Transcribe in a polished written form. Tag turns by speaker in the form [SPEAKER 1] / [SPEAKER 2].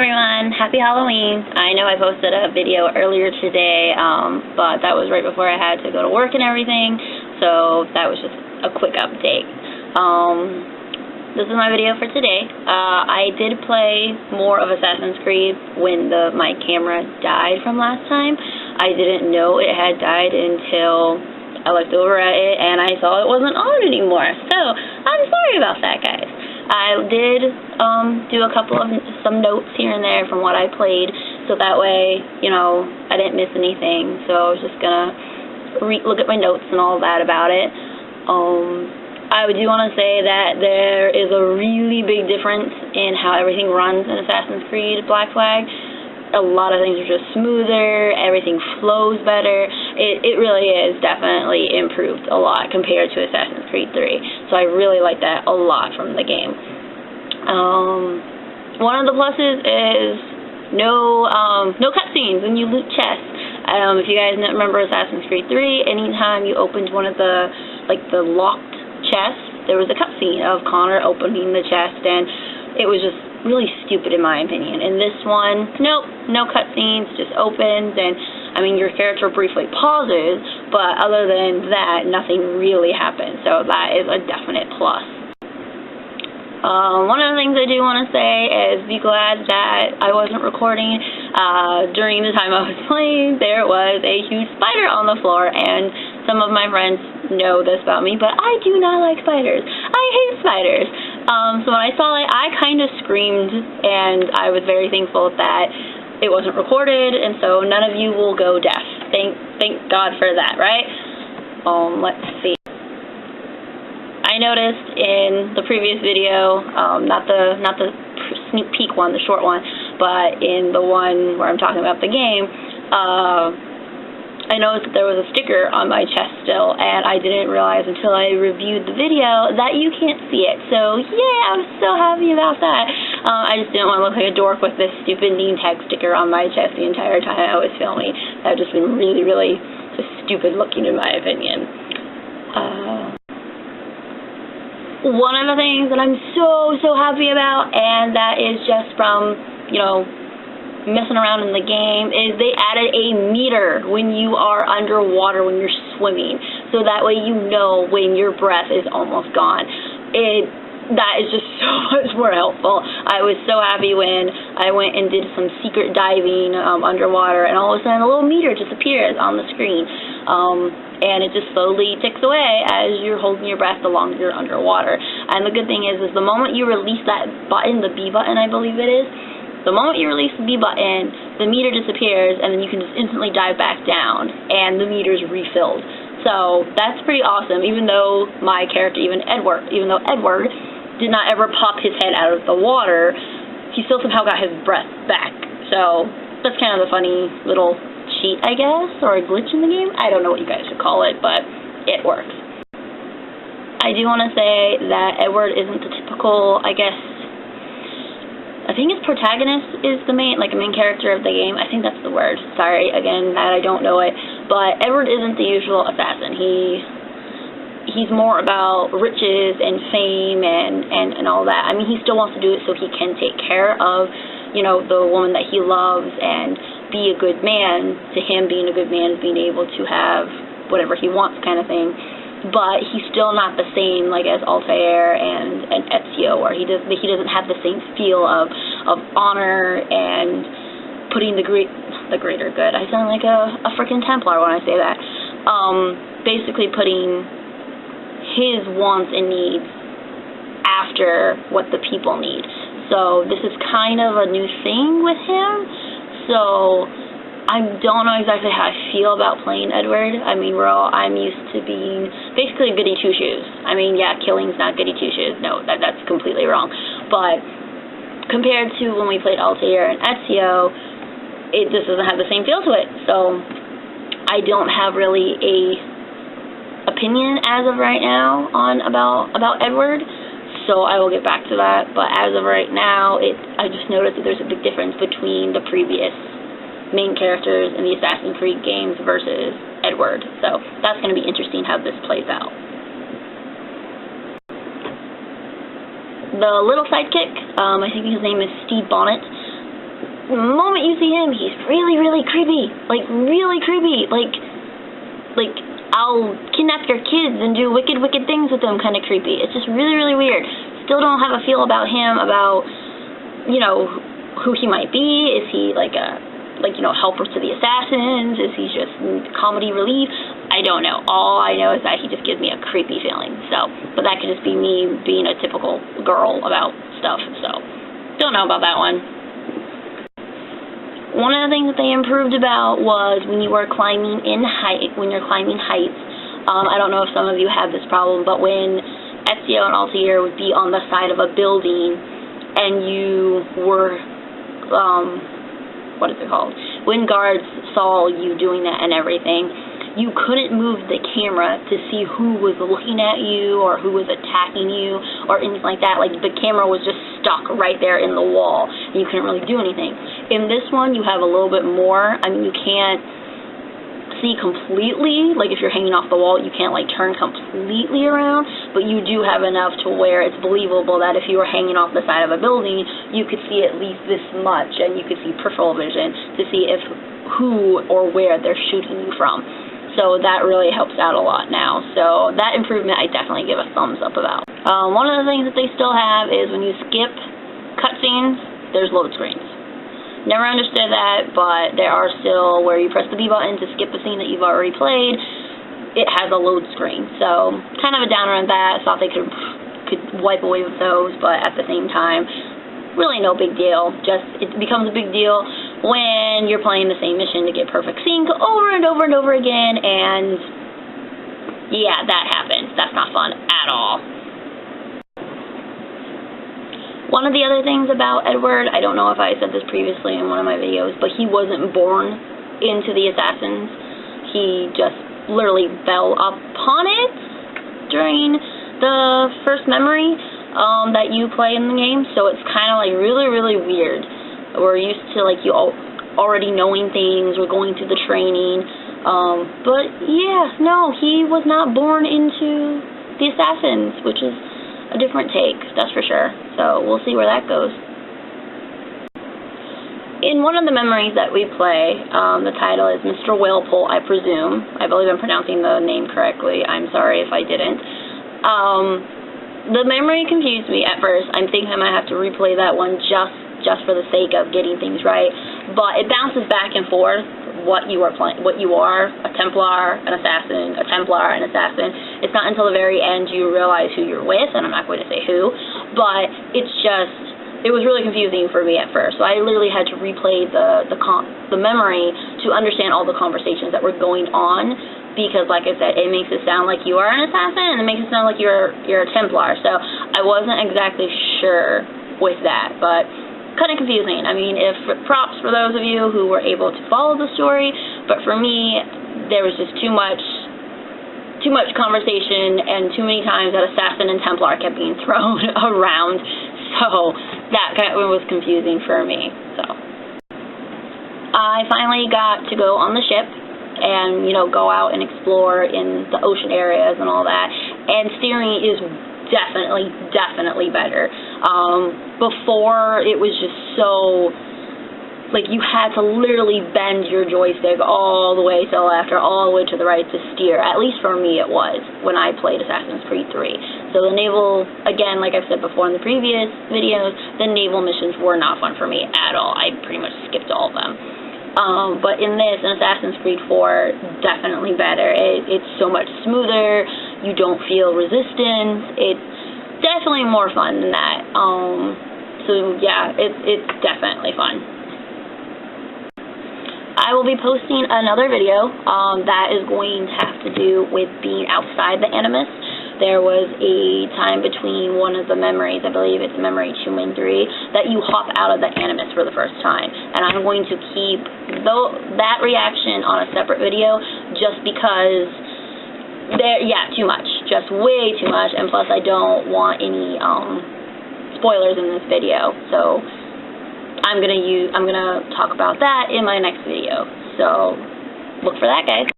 [SPEAKER 1] everyone, happy Halloween. I know I posted a video earlier today, but that was right before I had to go to work and everything, so that was just a quick update. This is my video for today. I did play more of Assassin's Creed when my camera died from last time. I didn't know it had died until I looked over at it and I saw it wasn't on anymore, so I'm sorry about that, guys. I did do some notes here and there from what I played, so that way, I didn't miss anything. So I was just gonna look at my notes and all that about it. I do want to say that there is a really big difference in how everything runs in Assassin's Creed Black Flag. A lot of things are just smoother, everything flows better. It really is definitely improved a lot compared to Assassin's Creed 3. So I really like that a lot from the game. One of the pluses is no cutscenes when you loot chests. If you guys remember Assassin's Creed 3, anytime you opened one of the locked chests, there was a cutscene of Connor opening the chest, and it was just really stupid in my opinion. In this one, nope, no cutscenes, just opens, and your character briefly pauses, but other than that, nothing really happens, so that is a definite plus. One of the things I do want to say is be glad that I wasn't recording during the time I was playing. There was a huge spider on the floor, and some of my friends know this about me, but I do not like spiders. I hate spiders. So when I saw it, I kind of screamed, and I was very thankful that it wasn't recorded, and so none of you will go deaf. Thank God for that, right? Let's see. I noticed in the previous video, not the sneak peek one, the short one, but in the one where I'm talking about the game, I noticed that there was a sticker on my chest still, and I didn't realize until I reviewed the video that you can't see it. So, yeah, I'm so happy about that. I just didn't want to look like a dork with this stupid name tag sticker on my chest the entire time I was filming. That would just been really, really just stupid looking in my opinion. One of the things that I'm so happy about, and that is just from, messing around in the game, is they added a meter when you are underwater when you're swimming, so that way you know when your breath is almost gone. That is just so much more helpful. I was so happy when I went and did some secret diving underwater, and all of a sudden a little meter just appears on the screen, and it just slowly ticks away as you're holding your breath the longer you're underwater. And the good thing is the moment you release that button, the B button I believe it is, the moment you release the B button, the meter disappears, and then you can just instantly dive back down, and the meter's refilled. So that's pretty awesome, even though my character, Edward did not ever pop his head out of the water, he still somehow got his breath back. So that's kind of a funny little cheat, I guess, or a glitch in the game. I don't know what you guys should call it, but it works. I do want to say that Edward isn't the typical, I think his protagonist is the main character of the game. I think that's the word. Sorry, again, that I don't know it. But Edward isn't the usual assassin. He's more about riches and fame and all that. He still wants to do it so he can take care of, the woman that he loves and be a good man. To him, being a good man is being able to have whatever he wants kind of thing. But he's still not the same as Altair and Ezio, where he doesn't have the same feel of honor and putting the greater good. I sound like a freaking Templar when I say that. Basically putting his wants and needs after what the people need. So this is kind of a new thing with him. So I don't know exactly how I feel about playing Edward. I'm used to being basically goody two-shoes. Yeah, killing's not goody two-shoes. No, that's completely wrong. But compared to when we played Altair and Ezio, it just doesn't have the same feel to it. So I don't have really a opinion as of right now about Edward. So I will get back to that. But as of right now, I just noticed that there's a big difference between the previous main characters in the Assassin's Creed games versus Edward. So that's going to be interesting how this plays out. The little sidekick, I think his name is Stede Bonnet. the moment you see him, he's really, really creepy. Like, really creepy. Like, I'll kidnap your kids and do wicked, wicked things with them kind of creepy. It's just really, really weird. Still don't have a feel about him, about, you know, who he might be. Is he like a, helper to the assassins? Is he just comedy relief? I don't know. All I know is that he just gives me a creepy feeling. So, but that could just be me being a typical girl about stuff. So, don't know about that one. One of the things that they improved about was when you were climbing heights. I don't know if some of you have this problem, but when Ezio and Altair would be on the side of a building and you were, what is it called? When guards saw you doing that and everything, you couldn't move the camera to see who was looking at you or who was attacking you or anything like that. Like, the camera was just stuck right there in the wall, and you couldn't really do anything. In this one, you have a little bit more. I mean, you can't see completely. Like, if you're hanging off the wall, you can't, like, turn completely around, but you do have enough to where it's believable that if you were hanging off the side of a building, you could see at least this much, and you could see peripheral vision to see who or where they're shooting you from. So that really helps out a lot now. So that improvement I definitely give a thumbs up about. One of the things that they still have is when you skip cutscenes, there's load screens. Never understood that, but there are still, where you press the B button to skip a scene that you've already played, it has a load screen. So kind of a downer on that. Thought they could wipe away with those, but at the same time, really no big deal. Just, it becomes a big deal when you're playing the same mission to get perfect sync over and over and over again, and yeah, that happens. That's not fun at all. One of the other things about Edward, I don't know if I said this previously in one of my videos, but he wasn't born into the assassins. He just literally fell upon it during the first memory that you play in the game, so it's kind of like really, really weird. We're used to, like, you already knowing things, or going through the training, but yeah, no, he was not born into the assassins, which is a different take, that's for sure. So we'll see where that goes. In one of the memories that we play, the title is Mr. Whalepole, I presume. I believe I'm pronouncing the name correctly. I'm sorry if I didn't. The memory confused me at first. I'm thinking I might have to replay that one just for the sake of getting things right. But it bounces back and forth what you are playing, what you are, a Templar, an assassin, a Templar, an assassin. It's not until the very end you realize who you're with, and I'm not going to say who, but it's just, it was really confusing for me at first. So I literally had to replay the memory to understand all the conversations that were going on, because like I said, it makes it sound like you are an assassin, and it makes it sound like you're a Templar. So I wasn't exactly sure with that, but kind of confusing. I mean, props for those of you who were able to follow the story, but for me, there was just too much conversation, and too many times that assassin and Templar kept being thrown around, so that kind of was confusing for me. So I finally got to go on the ship and, you know, go out and explore in the ocean areas and all that, and steering is definitely better. Before, it was just so, like, you had to literally bend your joystick all the way to the left or all the way to the right to steer. At least for me it was, when I played Assassin's Creed 3. So the naval, again, like I've said before in the previous videos, the naval missions were not fun for me at all. I pretty much skipped all of them. But in this, in Assassin's Creed 4, definitely better. It's so much smoother. You don't feel resistance. It's definitely more fun than that. So yeah, it's definitely fun. I will be posting another video that is going to have to do with being outside the Animus. There was a time between one of the memories, I believe it's memory 2 and 3, that you hop out of the Animus for the first time. And I'm going to keep that reaction on a separate video, just because too much. Just way too much, and plus I don't want any spoilers in this video. So I'm gonna talk about that in my next video. So look for that, guys.